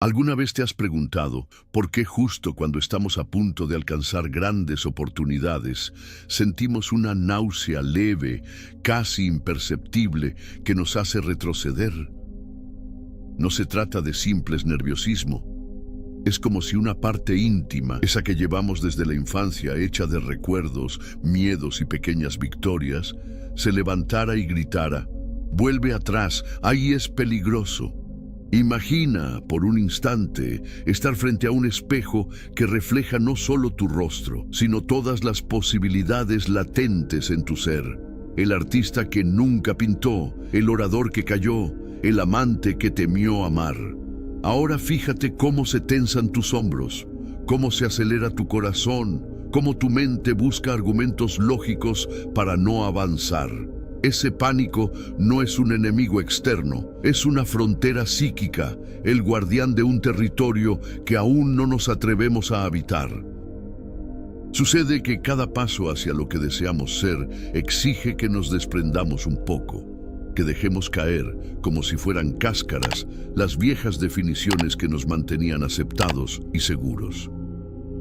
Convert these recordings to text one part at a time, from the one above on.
¿Alguna vez te has preguntado por qué justo cuando estamos a punto de alcanzar grandes oportunidades, sentimos una náusea leve, casi imperceptible, que nos hace retroceder? No se trata de simples nerviosismo. Es como si una parte íntima, esa que llevamos desde la infancia hecha de recuerdos, miedos y pequeñas victorias, se levantara y gritara: «Vuelve atrás, ahí es peligroso». Imagina, por un instante, estar frente a un espejo que refleja no solo tu rostro, sino todas las posibilidades latentes en tu ser. El artista que nunca pintó, el orador que cayó, el amante que temió amar. Ahora fíjate cómo se tensan tus hombros, cómo se acelera tu corazón, cómo tu mente busca argumentos lógicos para no avanzar. Ese pánico no es un enemigo externo, es una frontera psíquica, el guardián de un territorio que aún no nos atrevemos a habitar. Sucede que cada paso hacia lo que deseamos ser exige que nos desprendamos un poco, que dejemos caer, como si fueran cáscaras, las viejas definiciones que nos mantenían aceptados y seguros.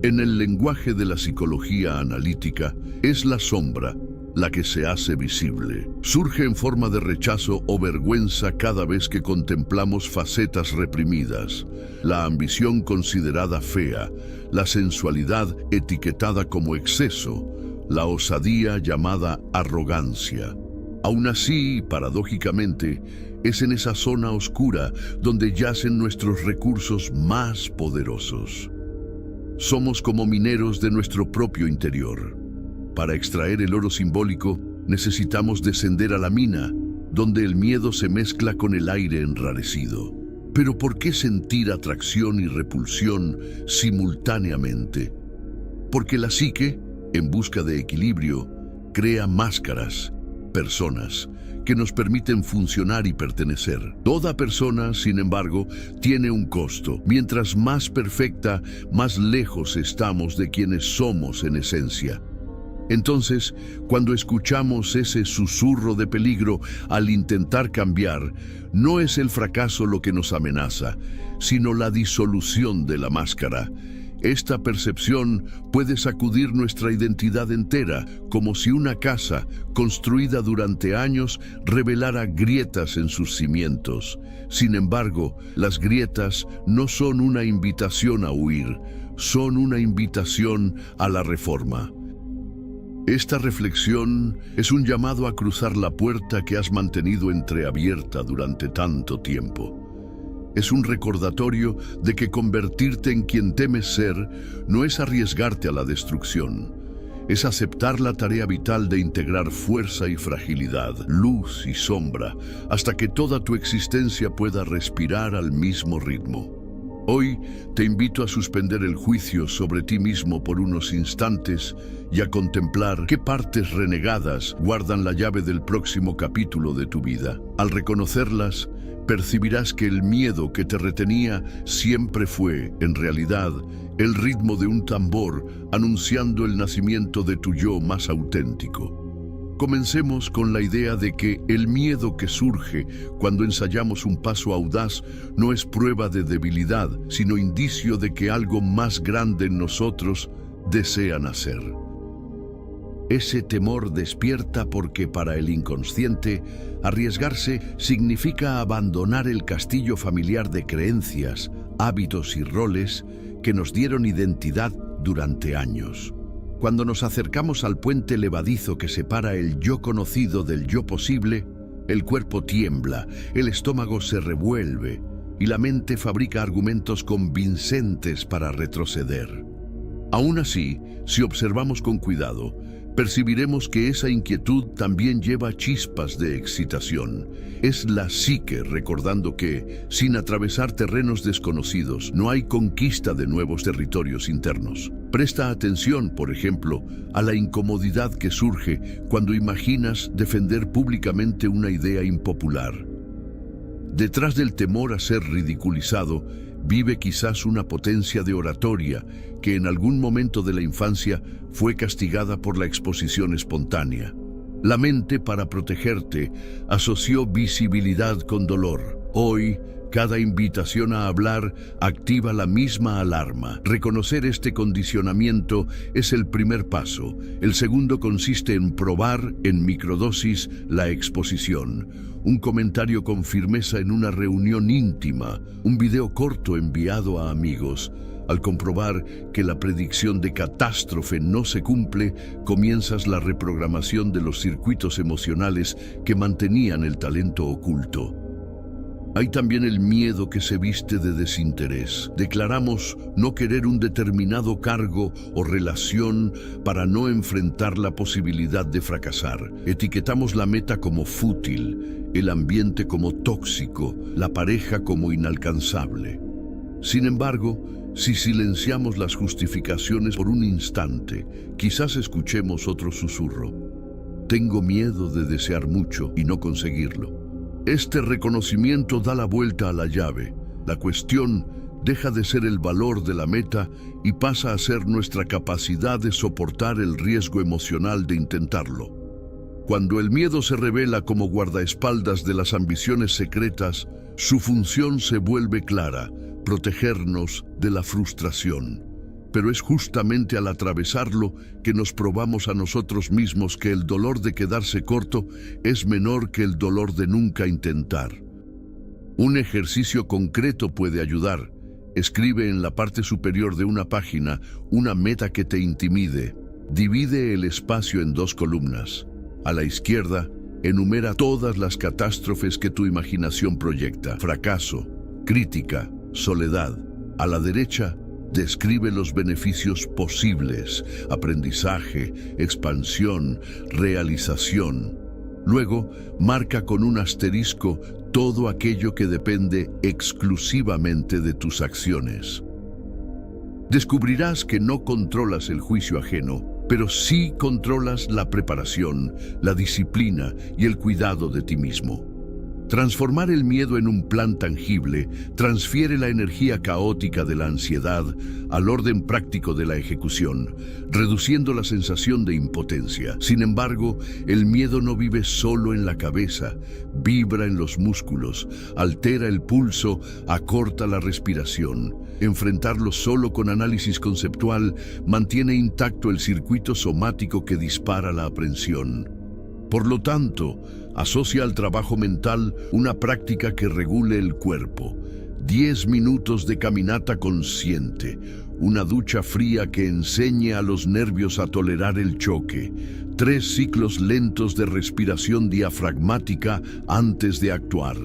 En el lenguaje de la psicología analítica, es la sombra la que se hace visible. Surge en forma de rechazo o vergüenza cada vez que contemplamos facetas reprimidas, la ambición considerada fea, la sensualidad etiquetada como exceso, la osadía llamada arrogancia. Aún así, paradójicamente, es en esa zona oscura donde yacen nuestros recursos más poderosos. Somos como mineros de nuestro propio interior. Para extraer el oro simbólico, necesitamos descender a la mina, donde el miedo se mezcla con el aire enrarecido. Pero ¿por qué sentir atracción y repulsión simultáneamente? Porque la psique, en busca de equilibrio, crea máscaras, personas, que nos permiten funcionar y pertenecer. Toda persona, sin embargo, tiene un costo. Mientras más perfecta, más lejos estamos de quienes somos en esencia. Entonces, cuando escuchamos ese susurro de peligro al intentar cambiar, no es el fracaso lo que nos amenaza, sino la disolución de la máscara. Esta percepción puede sacudir nuestra identidad entera, como si una casa, construida durante años, revelara grietas en sus cimientos. Sin embargo, las grietas no son una invitación a huir, son una invitación a la reforma. Esta reflexión es un llamado a cruzar la puerta que has mantenido entreabierta durante tanto tiempo. Es un recordatorio de que convertirte en quien temes ser no es arriesgarte a la destrucción. Es aceptar la tarea vital de integrar fuerza y fragilidad, luz y sombra, hasta que toda tu existencia pueda respirar al mismo ritmo. Hoy te invito a suspender el juicio sobre ti mismo por unos instantes y a contemplar qué partes renegadas guardan la llave del próximo capítulo de tu vida. Al reconocerlas, percibirás que el miedo que te retenía siempre fue, en realidad, el ritmo de un tambor anunciando el nacimiento de tu yo más auténtico. Comencemos con la idea de que el miedo que surge cuando ensayamos un paso audaz no es prueba de debilidad, sino indicio de que algo más grande en nosotros desea nacer. Ese temor despierta porque para el inconsciente, arriesgarse significa abandonar el castillo familiar de creencias, hábitos y roles que nos dieron identidad durante años. Cuando nos acercamos al puente levadizo que separa el yo conocido del yo posible, el cuerpo tiembla, el estómago se revuelve y la mente fabrica argumentos convincentes para retroceder. Aún así, si observamos con cuidado, percibiremos que esa inquietud también lleva chispas de excitación. Es la psique recordando que, sin atravesar terrenos desconocidos, no hay conquista de nuevos territorios internos. Presta atención, por ejemplo, a la incomodidad que surge cuando imaginas defender públicamente una idea impopular. Detrás del temor a ser ridiculizado, vive quizás una potencia de oratoria que en algún momento de la infancia fue castigada por la exposición espontánea. La mente, para protegerte, asoció visibilidad con dolor. Hoy, Cada invitación a hablar activa la misma alarma. Reconocer este condicionamiento es el primer paso. El segundo consiste en probar en microdosis la exposición. Un comentario con firmeza en una reunión íntima, un video corto enviado a amigos. Al comprobar que la predicción de catástrofe no se cumple, comienzas la reprogramación de los circuitos emocionales que mantenían el talento oculto. Hay también el miedo que se viste de desinterés. Declaramos no querer un determinado cargo o relación para no enfrentar la posibilidad de fracasar. Etiquetamos la meta como fútil, el ambiente como tóxico, la pareja como inalcanzable. Sin embargo, si silenciamos las justificaciones por un instante, quizás escuchemos otro susurro. Tengo miedo de desear mucho y no conseguirlo. Este reconocimiento da la vuelta a la llave. La cuestión deja de ser el valor de la meta y pasa a ser nuestra capacidad de soportar el riesgo emocional de intentarlo. Cuando el miedo se revela como guardaespaldas de las ambiciones secretas, su función se vuelve clara: protegernos de la frustración. Pero es justamente al atravesarlo que nos probamos a nosotros mismos que el dolor de quedarse corto es menor que el dolor de nunca intentar. Un ejercicio concreto puede ayudar. Escribe en la parte superior de una página una meta que te intimide. Divide el espacio en 2 columnas. A la izquierda, enumera todas las catástrofes que tu imaginación proyecta: fracaso, crítica, soledad. A la derecha, describe los beneficios posibles: aprendizaje, expansión, realización. Luego, marca con un asterisco todo aquello que depende exclusivamente de tus acciones. Descubrirás que no controlas el juicio ajeno, pero sí controlas la preparación, la disciplina y el cuidado de ti mismo. Transformar el miedo en un plan tangible transfiere la energía caótica de la ansiedad al orden práctico de la ejecución, reduciendo la sensación de impotencia. Sin embargo, el miedo no vive solo en la cabeza, vibra en los músculos, altera el pulso, acorta la respiración. Enfrentarlo solo con análisis conceptual mantiene intacto el circuito somático que dispara la aprensión. Por lo tanto, asocia al trabajo mental una práctica que regule el cuerpo: 10 minutos de caminata consciente, una ducha fría que enseñe a los nervios a tolerar el choque, 3 ciclos lentos de respiración diafragmática antes de actuar.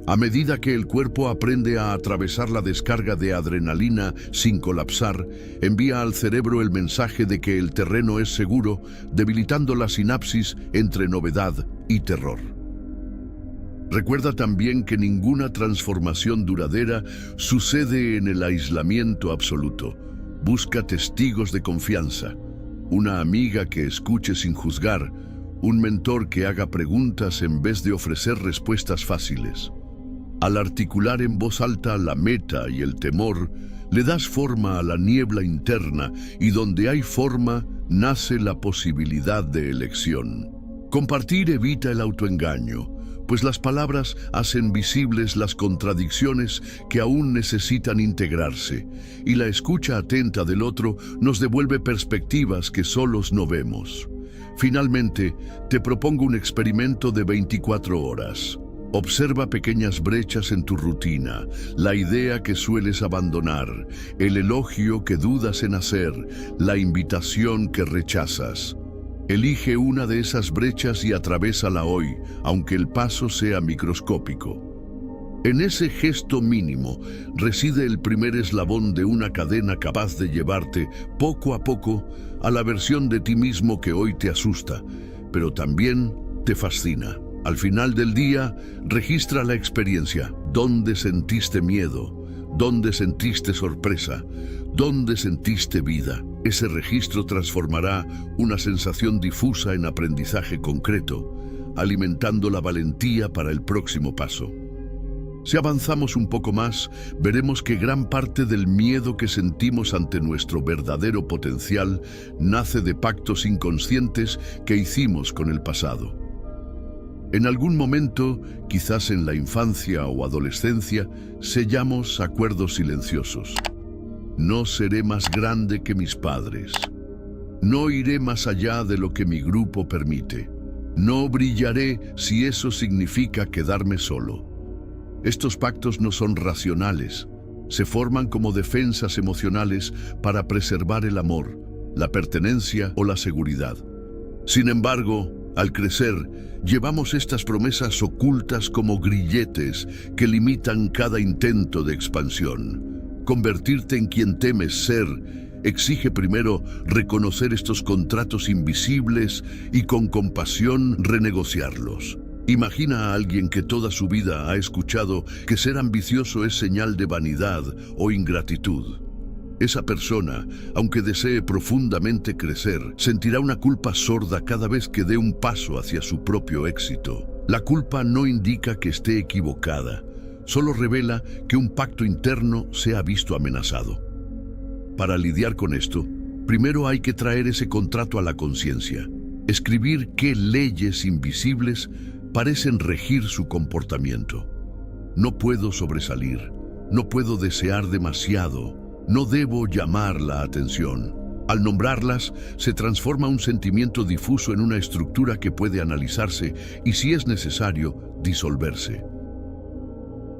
A medida que el cuerpo aprende a atravesar la descarga de adrenalina sin colapsar, envía al cerebro el mensaje de que el terreno es seguro, debilitando la sinapsis entre novedad y terror. Recuerda también que ninguna transformación duradera sucede en el aislamiento absoluto. Busca testigos de confianza, una amiga que escuche sin juzgar, un mentor que haga preguntas en vez de ofrecer respuestas fáciles. Al articular en voz alta la meta y el temor, le das forma a la niebla interna, y donde hay forma, nace la posibilidad de elección. Compartir evita el autoengaño, pues las palabras hacen visibles las contradicciones que aún necesitan integrarse, y la escucha atenta del otro nos devuelve perspectivas que solos no vemos. Finalmente, te propongo un experimento de 24 horas. Observa pequeñas brechas en tu rutina, la idea que sueles abandonar, el elogio que dudas en hacer, la invitación que rechazas. Elige una de esas brechas y atravésala hoy, aunque el paso sea microscópico. En ese gesto mínimo reside el primer eslabón de una cadena capaz de llevarte poco a poco a la versión de ti mismo que hoy te asusta, pero también te fascina. Al final del día, registra la experiencia. ¿Dónde sentiste miedo? ¿Dónde sentiste sorpresa? ¿Dónde sentiste vida? Ese registro transformará una sensación difusa en aprendizaje concreto, alimentando la valentía para el próximo paso. Si avanzamos un poco más, veremos que gran parte del miedo que sentimos ante nuestro verdadero potencial nace de pactos inconscientes que hicimos con el pasado. En algún momento, quizás en la infancia o adolescencia, sellamos acuerdos silenciosos. No seré más grande que mis padres. No iré más allá de lo que mi grupo permite. No brillaré si eso significa quedarme solo. Estos pactos no son racionales. Se forman como defensas emocionales para preservar el amor, la pertenencia o la seguridad. Sin embargo, al crecer, llevamos estas promesas ocultas como grilletes que limitan cada intento de expansión. Convertirte en quien temes ser exige primero reconocer estos contratos invisibles y con compasión renegociarlos. Imagina a alguien que toda su vida ha escuchado que ser ambicioso es señal de vanidad o ingratitud. Esa persona, aunque desee profundamente crecer, sentirá una culpa sorda cada vez que dé un paso hacia su propio éxito. La culpa no indica que esté equivocada, solo revela que un pacto interno se ha visto amenazado. Para lidiar con esto, primero hay que traer ese contrato a la conciencia, escribir qué leyes invisibles parecen regir su comportamiento. No puedo sobresalir, no puedo desear demasiado, no debo llamar la atención. Al nombrarlas, se transforma un sentimiento difuso en una estructura que puede analizarse y, si es necesario, disolverse.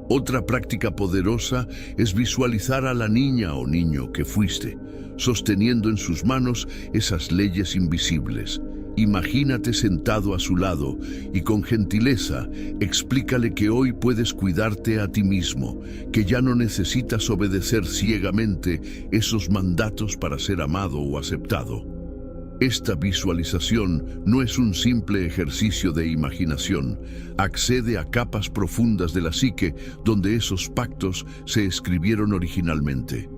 Otra práctica poderosa es visualizar a la niña o niño que fuiste, sosteniendo en sus manos esas leyes invisibles. Imagínate sentado a su lado y con gentileza explícale que hoy puedes cuidarte a ti mismo, que ya no necesitas obedecer ciegamente esos mandatos para ser amado o aceptado. Esta visualización no es un simple ejercicio de imaginación, accede a capas profundas de la psique donde esos pactos se escribieron originalmente.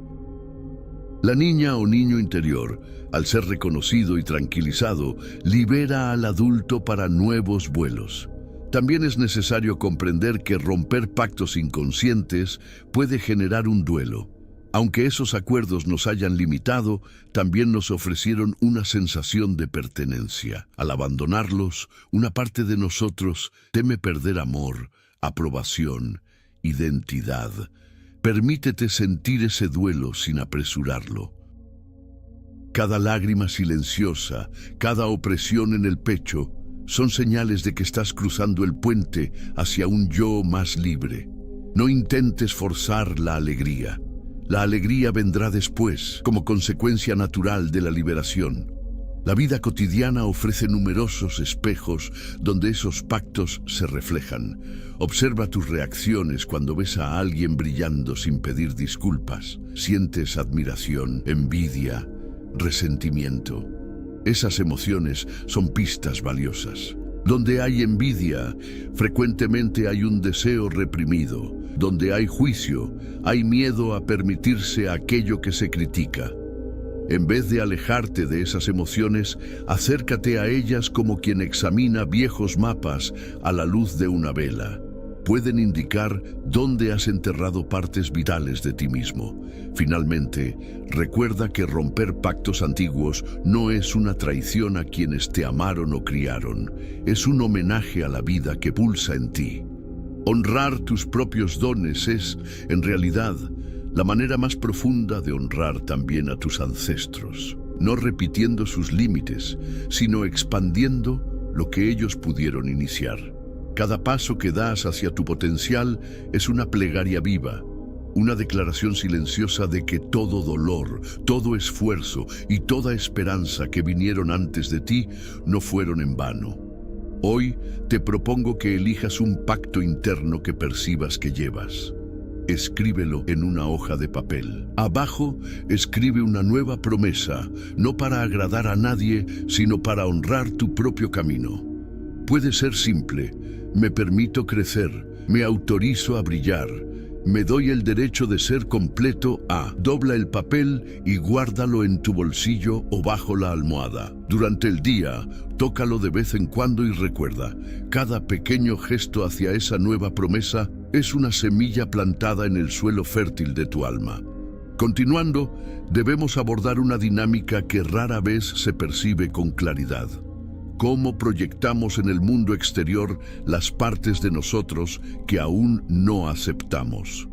La niña o niño interior, al ser reconocido y tranquilizado, libera al adulto para nuevos vuelos. También es necesario comprender que romper pactos inconscientes puede generar un duelo. Aunque esos acuerdos nos hayan limitado, también nos ofrecieron una sensación de pertenencia. Al abandonarlos, una parte de nosotros teme perder amor, aprobación, identidad. Permítete sentir ese duelo sin apresurarlo. Cada lágrima silenciosa, cada opresión en el pecho, son señales de que estás cruzando el puente hacia un yo más libre. No intentes forzar la alegría. La alegría vendrá después, como consecuencia natural de la liberación. La vida cotidiana ofrece numerosos espejos donde esos pactos se reflejan. Observa tus reacciones cuando ves a alguien brillando sin pedir disculpas. Sientes admiración, envidia, resentimiento. Esas emociones son pistas valiosas. Donde hay envidia, frecuentemente hay un deseo reprimido. Donde hay juicio, hay miedo a permitirse aquello que se critica. En vez de alejarte de esas emociones, acércate a ellas como quien examina viejos mapas a la luz de una vela. Pueden indicar dónde has enterrado partes vitales de ti mismo. Finalmente, recuerda que romper pactos antiguos no es una traición a quienes te amaron o criaron. Es un homenaje a la vida que pulsa en ti. Honrar tus propios dones es, en realidad, la manera más profunda de honrar también a tus ancestros, no repitiendo sus límites, sino expandiendo lo que ellos pudieron iniciar. Cada paso que das hacia tu potencial es una plegaria viva, una declaración silenciosa de que todo dolor, todo esfuerzo y toda esperanza que vinieron antes de ti no fueron en vano. Hoy te propongo que elijas un pacto interno que percibas que llevas. Escríbelo en una hoja de papel. Abajo, escribe una nueva promesa, no para agradar a nadie, sino para honrar tu propio camino. Puede ser simple: me permito crecer, me autorizo a brillar, me doy el derecho de ser completo a... Dobla el papel y guárdalo en tu bolsillo o bajo la almohada. Durante el día, tócalo de vez en cuando y recuerda, cada pequeño gesto hacia esa nueva promesa es una semilla plantada en el suelo fértil de tu alma. Continuando, debemos abordar una dinámica que rara vez se percibe con claridad: cómo proyectamos en el mundo exterior las partes de nosotros que aún no aceptamos.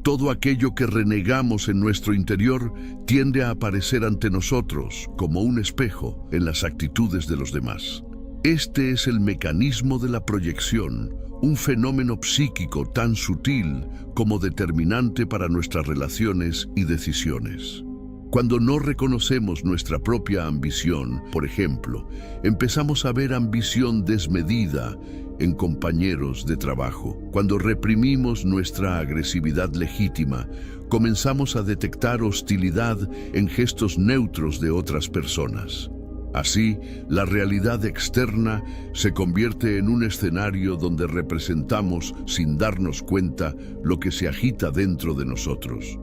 Todo aquello que renegamos en nuestro interior tiende a aparecer ante nosotros como un espejo en las actitudes de los demás. Este es el mecanismo de la proyección, un fenómeno psíquico tan sutil como determinante para nuestras relaciones y decisiones. Cuando no reconocemos nuestra propia ambición, por ejemplo, empezamos a ver ambición desmedida en compañeros de trabajo. Cuando reprimimos nuestra agresividad legítima, comenzamos a detectar hostilidad en gestos neutros de otras personas. Así, la realidad externa se convierte en un escenario donde representamos, sin darnos cuenta, lo que se agita dentro de nosotros.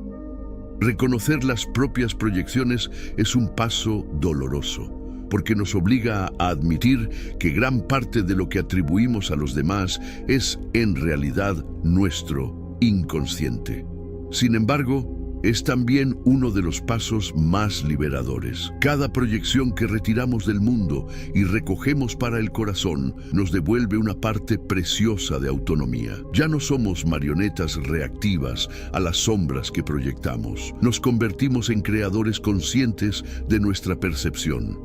Reconocer las propias proyecciones es un paso doloroso, porque nos obliga a admitir que gran parte de lo que atribuimos a los demás es, en realidad, nuestro inconsciente. Sin embargo, es también uno de los pasos más liberadores. Cada proyección que retiramos del mundo y recogemos para el corazón nos devuelve una parte preciosa de autonomía. Ya no somos marionetas reactivas a las sombras que proyectamos. Nos convertimos en creadores conscientes de nuestra percepción.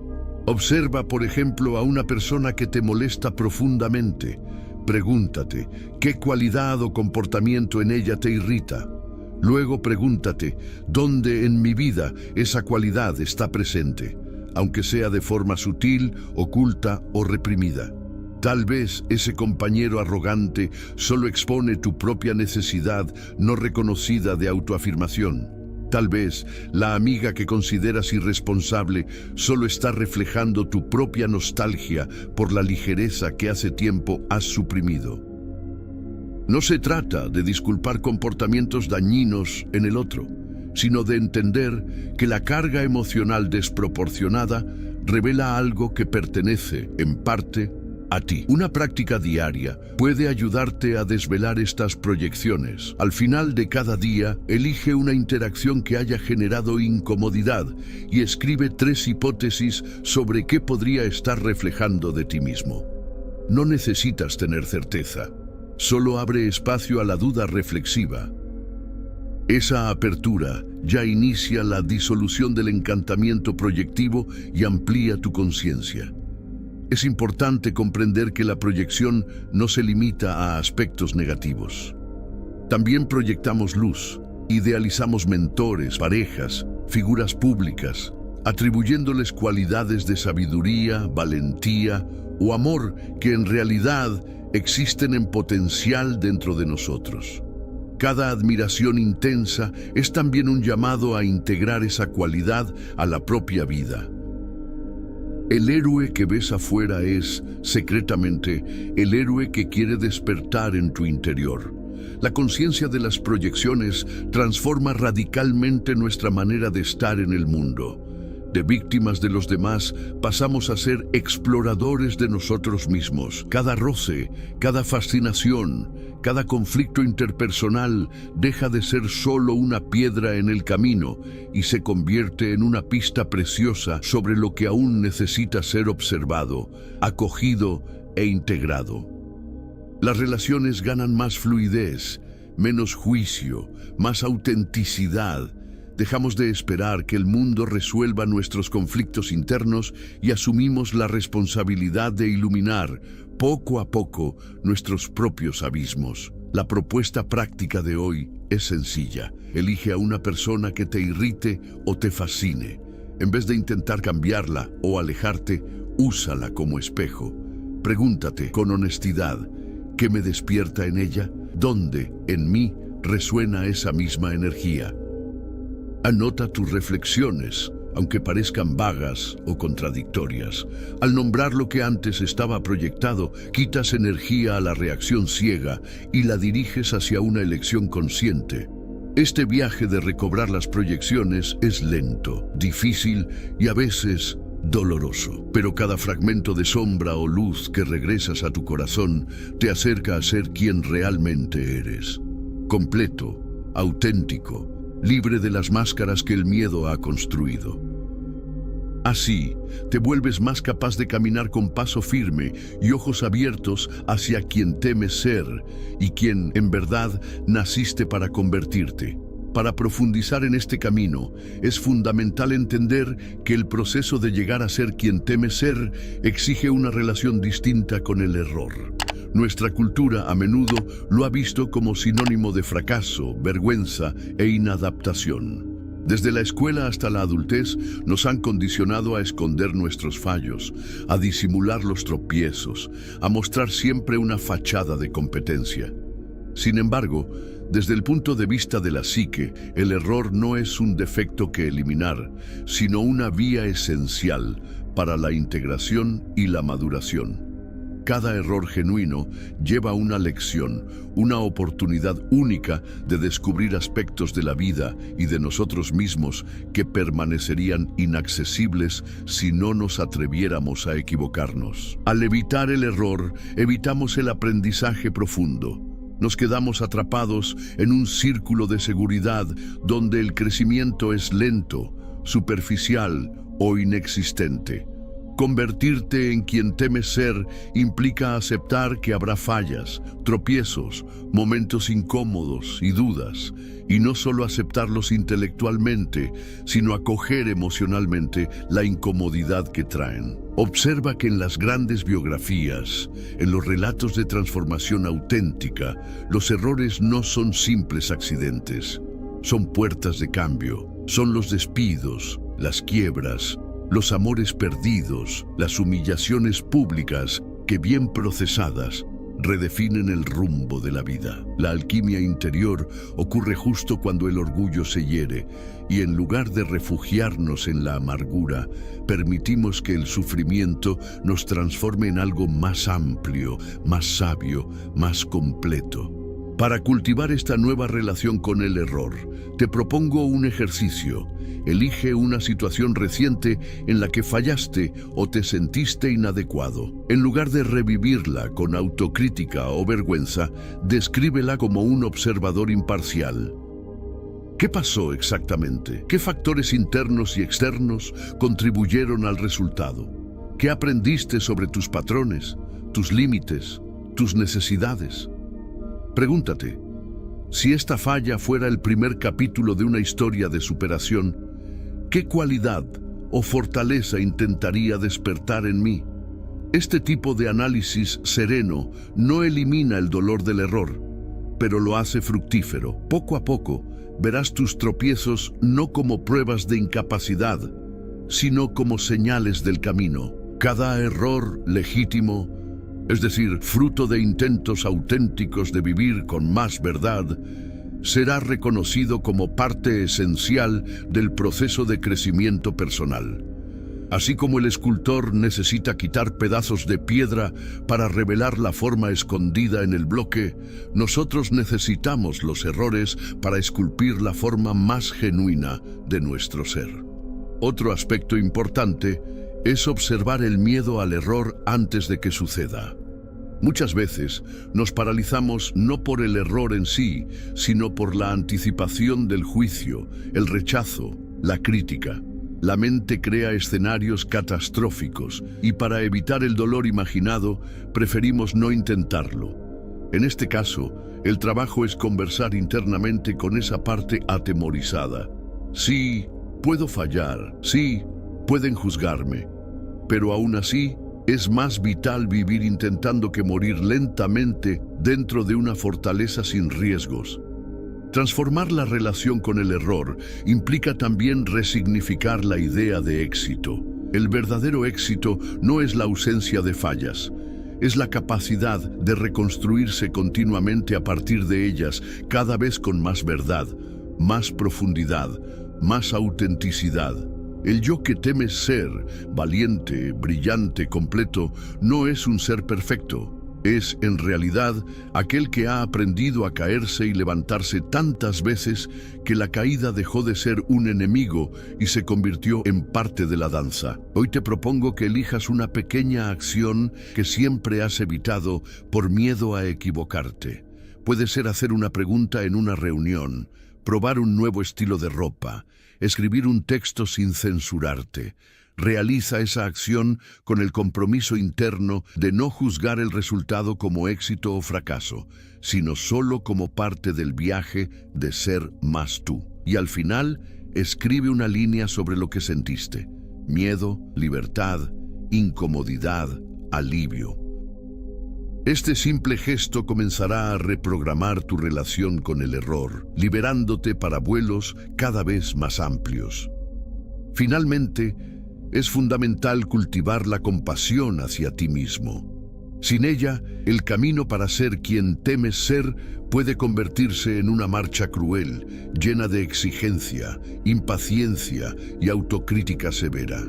Observa, por ejemplo, a una persona que te molesta profundamente. Pregúntate, ¿qué cualidad o comportamiento en ella te irrita? Luego pregúntate, ¿dónde en mi vida esa cualidad está presente, aunque sea de forma sutil, oculta o reprimida? Tal vez ese compañero arrogante solo expone tu propia necesidad no reconocida de autoafirmación. Tal vez la amiga que consideras irresponsable solo está reflejando tu propia nostalgia por la ligereza que hace tiempo has suprimido. No se trata de disculpar comportamientos dañinos en el otro, sino de entender que la carga emocional desproporcionada revela algo que pertenece, en parte, a ti. Una práctica diaria puede ayudarte a desvelar estas proyecciones. Al final de cada día, elige una interacción que haya generado incomodidad y escribe 3 hipótesis sobre qué podría estar reflejando de ti mismo. No necesitas tener certeza. Solo abre espacio a la duda reflexiva. Esa apertura ya inicia la disolución del encantamiento proyectivo y amplía tu conciencia. Es importante comprender que la proyección no se limita a aspectos negativos. También proyectamos luz, idealizamos mentores, parejas, figuras públicas, atribuyéndoles cualidades de sabiduría, valentía o amor que en realidad existen en potencial dentro de nosotros. Cada admiración intensa es también un llamado a integrar esa cualidad a la propia vida. El héroe que ves afuera es, secretamente, el héroe que quiere despertar en tu interior. La conciencia de las proyecciones transforma radicalmente nuestra manera de estar en el mundo. De víctimas de los demás pasamos a ser exploradores de nosotros mismos. Cada roce, cada fascinación, cada conflicto interpersonal deja de ser solo una piedra en el camino y se convierte en una pista preciosa sobre lo que aún necesita ser observado, acogido e integrado. Las relaciones ganan más fluidez, menos juicio, más autenticidad. Dejamos de esperar que el mundo resuelva nuestros conflictos internos y asumimos la responsabilidad de iluminar, poco a poco, nuestros propios abismos. La propuesta práctica de hoy es sencilla. Elige a una persona que te irrite o te fascine. En vez de intentar cambiarla o alejarte, úsala como espejo. Pregúntate con honestidad, ¿qué me despierta en ella? ¿Dónde, en mí, resuena esa misma energía? Anota tus reflexiones, aunque parezcan vagas o contradictorias. Al nombrar lo que antes estaba proyectado, quitas energía a la reacción ciega y la diriges hacia una elección consciente. Este viaje de recobrar las proyecciones es lento, difícil y a veces doloroso. Pero cada fragmento de sombra o luz que regresas a tu corazón te acerca a ser quien realmente eres. Completo, auténtico, libre de las máscaras que el miedo ha construido. Así, te vuelves más capaz de caminar con paso firme y ojos abiertos hacia quien temes ser y quien, en verdad, naciste para convertirte. Para profundizar en este camino, es fundamental entender que el proceso de llegar a ser quien temes ser exige una relación distinta con el error. Nuestra cultura a menudo lo ha visto como sinónimo de fracaso, vergüenza e inadaptación. Desde la escuela hasta la adultez nos han condicionado a esconder nuestros fallos, a disimular los tropiezos, a mostrar siempre una fachada de competencia. Sin embargo, desde el punto de vista de la psique, el error no es un defecto que eliminar, sino una vía esencial para la integración y la maduración. Cada error genuino lleva una lección, una oportunidad única de descubrir aspectos de la vida y de nosotros mismos que permanecerían inaccesibles si no nos atreviéramos a equivocarnos. Al evitar el error, evitamos el aprendizaje profundo. Nos quedamos atrapados en un círculo de seguridad donde el crecimiento es lento, superficial o inexistente. Convertirte en quien temes ser implica aceptar que habrá fallas, tropiezos, momentos incómodos y dudas, y no solo aceptarlos intelectualmente, sino acoger emocionalmente la incomodidad que traen. Observa que en las grandes biografías, en los relatos de transformación auténtica, los errores no son simples accidentes, son puertas de cambio, son los despidos, las quiebras, los amores perdidos, las humillaciones públicas que, bien procesadas, redefinen el rumbo de la vida. La alquimia interior ocurre justo cuando el orgullo se hiere y en lugar de refugiarnos en la amargura, permitimos que el sufrimiento nos transforme en algo más amplio, más sabio, más completo. Para cultivar esta nueva relación con el error, te propongo un ejercicio. Elige una situación reciente en la que fallaste o te sentiste inadecuado. En lugar de revivirla con autocrítica o vergüenza, descríbela como un observador imparcial. ¿Qué pasó exactamente? ¿Qué factores internos y externos contribuyeron al resultado? ¿Qué aprendiste sobre tus patrones, tus límites, tus necesidades? Pregúntate, si esta falla fuera el primer capítulo de una historia de superación, ¿qué cualidad o fortaleza intentaría despertar en mí? Este tipo de análisis sereno no elimina el dolor del error, pero lo hace fructífero. Poco a poco, verás tus tropiezos no como pruebas de incapacidad, sino como señales del camino. Cada error legítimo, es decir, fruto de intentos auténticos de vivir con más verdad, será reconocido como parte esencial del proceso de crecimiento personal. Así como el escultor necesita quitar pedazos de piedra para revelar la forma escondida en el bloque, nosotros necesitamos los errores para esculpir la forma más genuina de nuestro ser. Otro aspecto importante es observar el miedo al error antes de que suceda. Muchas veces nos paralizamos no por el error en sí, sino por la anticipación del juicio, el rechazo, la crítica. La mente crea escenarios catastróficos y para evitar el dolor imaginado, preferimos no intentarlo. En este caso, el trabajo es conversar internamente con esa parte atemorizada. Sí, puedo fallar, sí, pueden juzgarme, pero aún así, es más vital vivir intentando que morir lentamente dentro de una fortaleza sin riesgos. Transformar la relación con el error implica también resignificar la idea de éxito. El verdadero éxito no es la ausencia de fallas, es la capacidad de reconstruirse continuamente a partir de ellas, cada vez con más verdad, más profundidad, más autenticidad. El yo que temes ser, valiente, brillante, completo, no es un ser perfecto. Es, en realidad, aquel que ha aprendido a caerse y levantarse tantas veces que la caída dejó de ser un enemigo y se convirtió en parte de la danza. Hoy te propongo que elijas una pequeña acción que siempre has evitado por miedo a equivocarte. Puede ser hacer una pregunta en una reunión, probar un nuevo estilo de ropa, escribir un texto sin censurarte, Realiza esa acción con el compromiso interno de no juzgar el resultado como éxito o fracaso, sino solo como parte del viaje de ser más tú. Y al final, escribe una línea sobre lo que sentiste: miedo, libertad, incomodidad, alivio. Este simple gesto comenzará a reprogramar tu relación con el error, liberándote para vuelos cada vez más amplios. Finalmente, es fundamental cultivar la compasión hacia ti mismo. Sin ella, el camino para ser quien temes ser puede convertirse en una marcha cruel, llena de exigencia, impaciencia y autocrítica severa.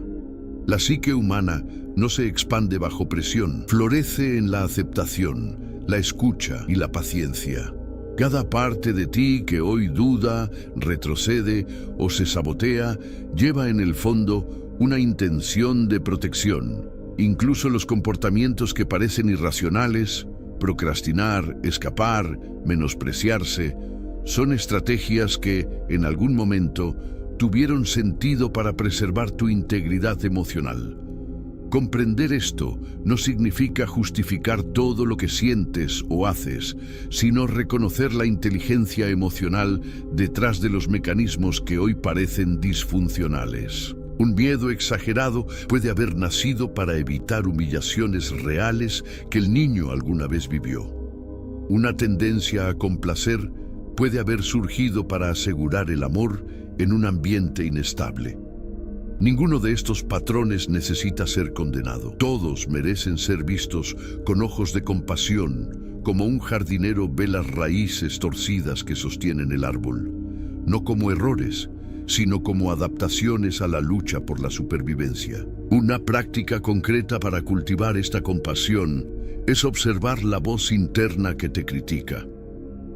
La psique humana no se expande bajo presión, florece en la aceptación, la escucha y la paciencia. Cada parte de ti que hoy duda, retrocede o se sabotea, lleva en el fondo una intención de protección. Incluso los comportamientos que parecen irracionales, procrastinar, escapar, menospreciarse, son estrategias que, en algún momento, tuvieron sentido para preservar tu integridad emocional. Comprender esto no significa justificar todo lo que sientes o haces, sino reconocer la inteligencia emocional detrás de los mecanismos que hoy parecen disfuncionales. Un miedo exagerado puede haber nacido para evitar humillaciones reales que el niño alguna vez vivió. Una tendencia a complacer puede haber surgido para asegurar el amor en un ambiente inestable. Ninguno de estos patrones necesita ser condenado. Todos merecen ser vistos con ojos de compasión, como un jardinero ve las raíces torcidas que sostienen el árbol, no como errores, sino como adaptaciones a la lucha por la supervivencia. Una práctica concreta para cultivar esta compasión es observar la voz interna que te critica.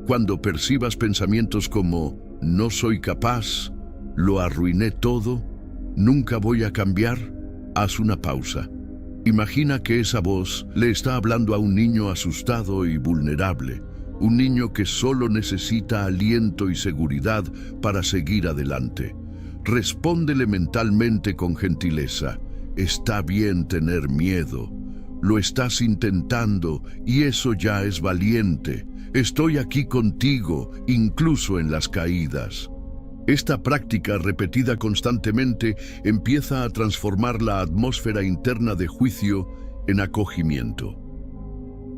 Cuando percibas pensamientos como «no soy capaz», «lo arruiné todo», «nunca voy a cambiar», haz una pausa. Imagina que esa voz le está hablando a un niño asustado y vulnerable, un niño que solo necesita aliento y seguridad para seguir adelante. Respóndele mentalmente con gentileza: «Está bien tener miedo. Lo estás intentando y eso ya es valiente. Estoy aquí contigo, incluso en las caídas». Esta práctica, repetida constantemente, empieza a transformar la atmósfera interna de juicio en acogimiento.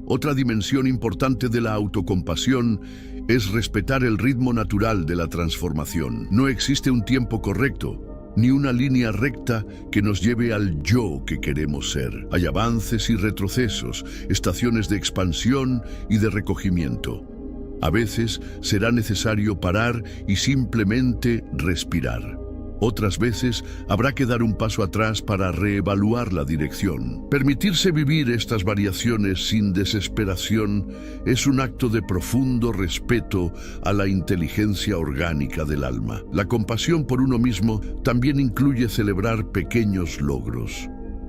Otra dimensión importante de la autocompasión es respetar el ritmo natural de la transformación. No existe un tiempo correcto, ni una línea recta que nos lleve al yo que queremos ser. Hay avances y retrocesos, estaciones de expansión y de recogimiento. A veces será necesario parar y simplemente respirar. Otras veces habrá que dar un paso atrás para reevaluar la dirección. Permitirse vivir estas variaciones sin desesperación es un acto de profundo respeto a la inteligencia orgánica del alma. La compasión por uno mismo también incluye celebrar pequeños logros.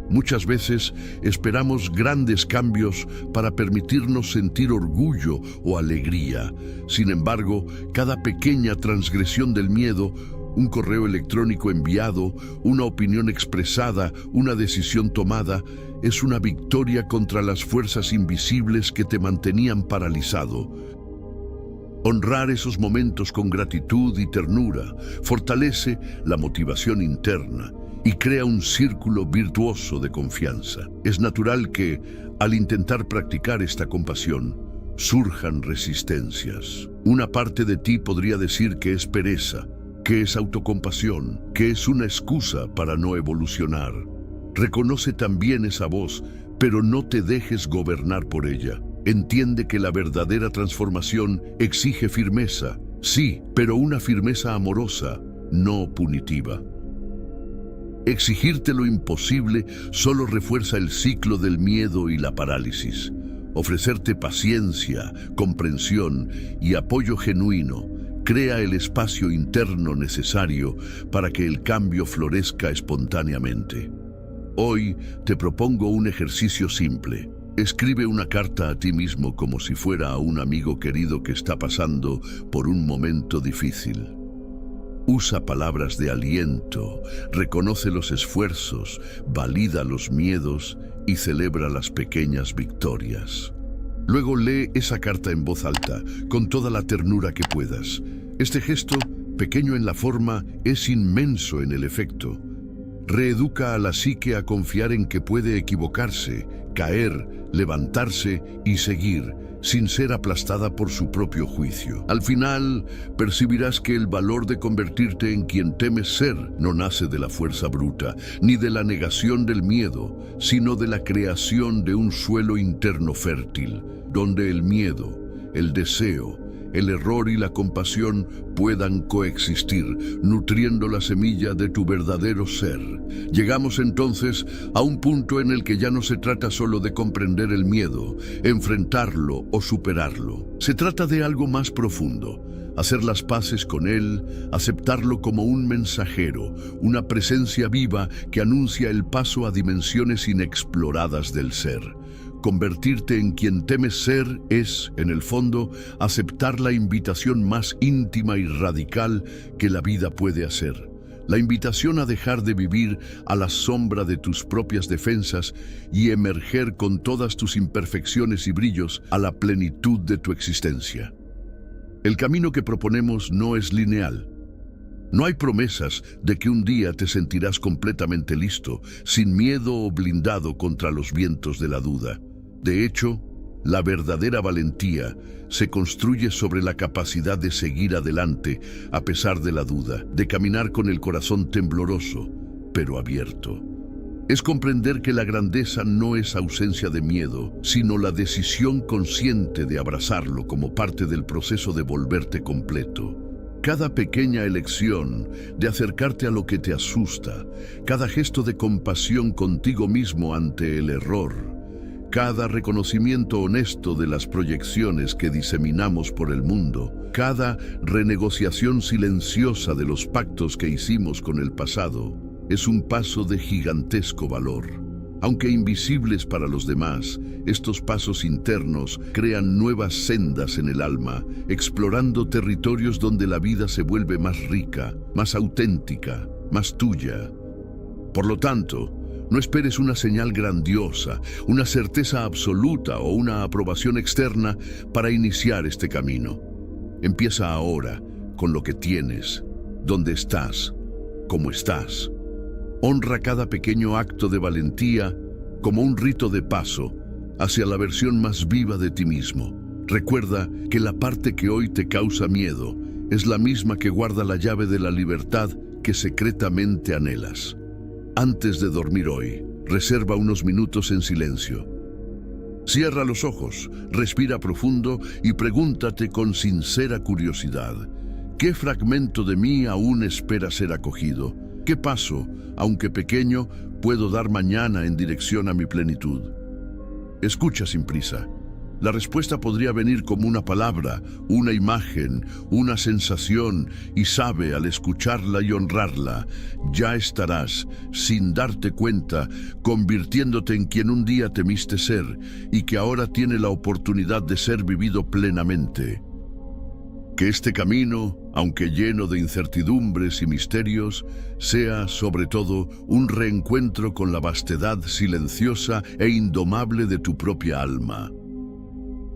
Muchas veces esperamos grandes cambios para permitirnos sentir orgullo o alegría. Sin embargo, cada pequeña transgresión del miedo, un correo electrónico enviado, una opinión expresada, una decisión tomada, es una victoria contra las fuerzas invisibles que te mantenían paralizado. Honrar esos momentos con gratitud y ternura fortalece la motivación interna y crea un círculo virtuoso de confianza. Es natural que, al intentar practicar esta compasión, surjan resistencias. Una parte de ti podría decir que es pereza, que es autocompasión, que es una excusa para no evolucionar. Reconoce también esa voz, pero no te dejes gobernar por ella. Entiende que la verdadera transformación exige firmeza, sí, pero una firmeza amorosa, no punitiva. Exigirte lo imposible solo refuerza el ciclo del miedo y la parálisis. Ofrecerte paciencia, comprensión y apoyo genuino crea el espacio interno necesario para que el cambio florezca espontáneamente. Hoy te propongo un ejercicio simple. Escribe una carta a ti mismo como si fuera a un amigo querido que está pasando por un momento difícil. Usa palabras de aliento, reconoce los esfuerzos, valida los miedos y celebra las pequeñas victorias. Luego lee esa carta en voz alta, con toda la ternura que puedas. Este gesto, pequeño en la forma, es inmenso en el efecto. Reeduca a la psique a confiar en que puede equivocarse, caer, levantarse y seguir, sin ser aplastada por su propio juicio. Al final, percibirás que el valor de convertirte en quien temes ser no nace de la fuerza bruta, ni de la negación del miedo, sino de la creación de un suelo interno fértil, donde el miedo, el deseo, el error y la compasión puedan coexistir, nutriendo la semilla de tu verdadero ser. Llegamos entonces a un punto en el que ya no se trata solo de comprender el miedo, enfrentarlo o superarlo. Se trata de algo más profundo, hacer las paces con él, aceptarlo como un mensajero, una presencia viva que anuncia el paso a dimensiones inexploradas del ser. Convertirte en quien temes ser es, en el fondo, aceptar la invitación más íntima y radical que la vida puede hacer. La invitación a dejar de vivir a la sombra de tus propias defensas y emerger con todas tus imperfecciones y brillos a la plenitud de tu existencia. El camino que proponemos no es lineal. No hay promesas de que un día te sentirás completamente listo, sin miedo o blindado contra los vientos de la duda. De hecho, la verdadera valentía se construye sobre la capacidad de seguir adelante a pesar de la duda, de caminar con el corazón tembloroso, pero abierto. Es comprender que la grandeza no es ausencia de miedo, sino la decisión consciente de abrazarlo como parte del proceso de volverte completo. Cada pequeña elección de acercarte a lo que te asusta, cada gesto de compasión contigo mismo ante el error, cada reconocimiento honesto de las proyecciones que diseminamos por el mundo, cada renegociación silenciosa de los pactos que hicimos con el pasado, es un paso de gigantesco valor. Aunque invisibles para los demás, estos pasos internos crean nuevas sendas en el alma, explorando territorios donde la vida se vuelve más rica, más auténtica, más tuya. Por lo tanto, no esperes una señal grandiosa, una certeza absoluta o una aprobación externa para iniciar este camino. Empieza ahora con lo que tienes, dónde estás, cómo estás. Honra cada pequeño acto de valentía como un rito de paso hacia la versión más viva de ti mismo. Recuerda que la parte que hoy te causa miedo es la misma que guarda la llave de la libertad que secretamente anhelas. Antes de dormir hoy, reserva unos minutos en silencio. Cierra los ojos, respira profundo y pregúntate con sincera curiosidad: ¿qué fragmento de mí aún espera ser acogido? ¿Qué paso, aunque pequeño, puedo dar mañana en dirección a mi plenitud? Escucha sin prisa. La respuesta podría venir como una palabra, una imagen, una sensación, y sabe, al escucharla y honrarla, ya estarás, sin darte cuenta, convirtiéndote en quien un día temiste ser y que ahora tiene la oportunidad de ser vivido plenamente. Que este camino, aunque lleno de incertidumbres y misterios, sea, sobre todo, un reencuentro con la vastedad silenciosa e indomable de tu propia alma.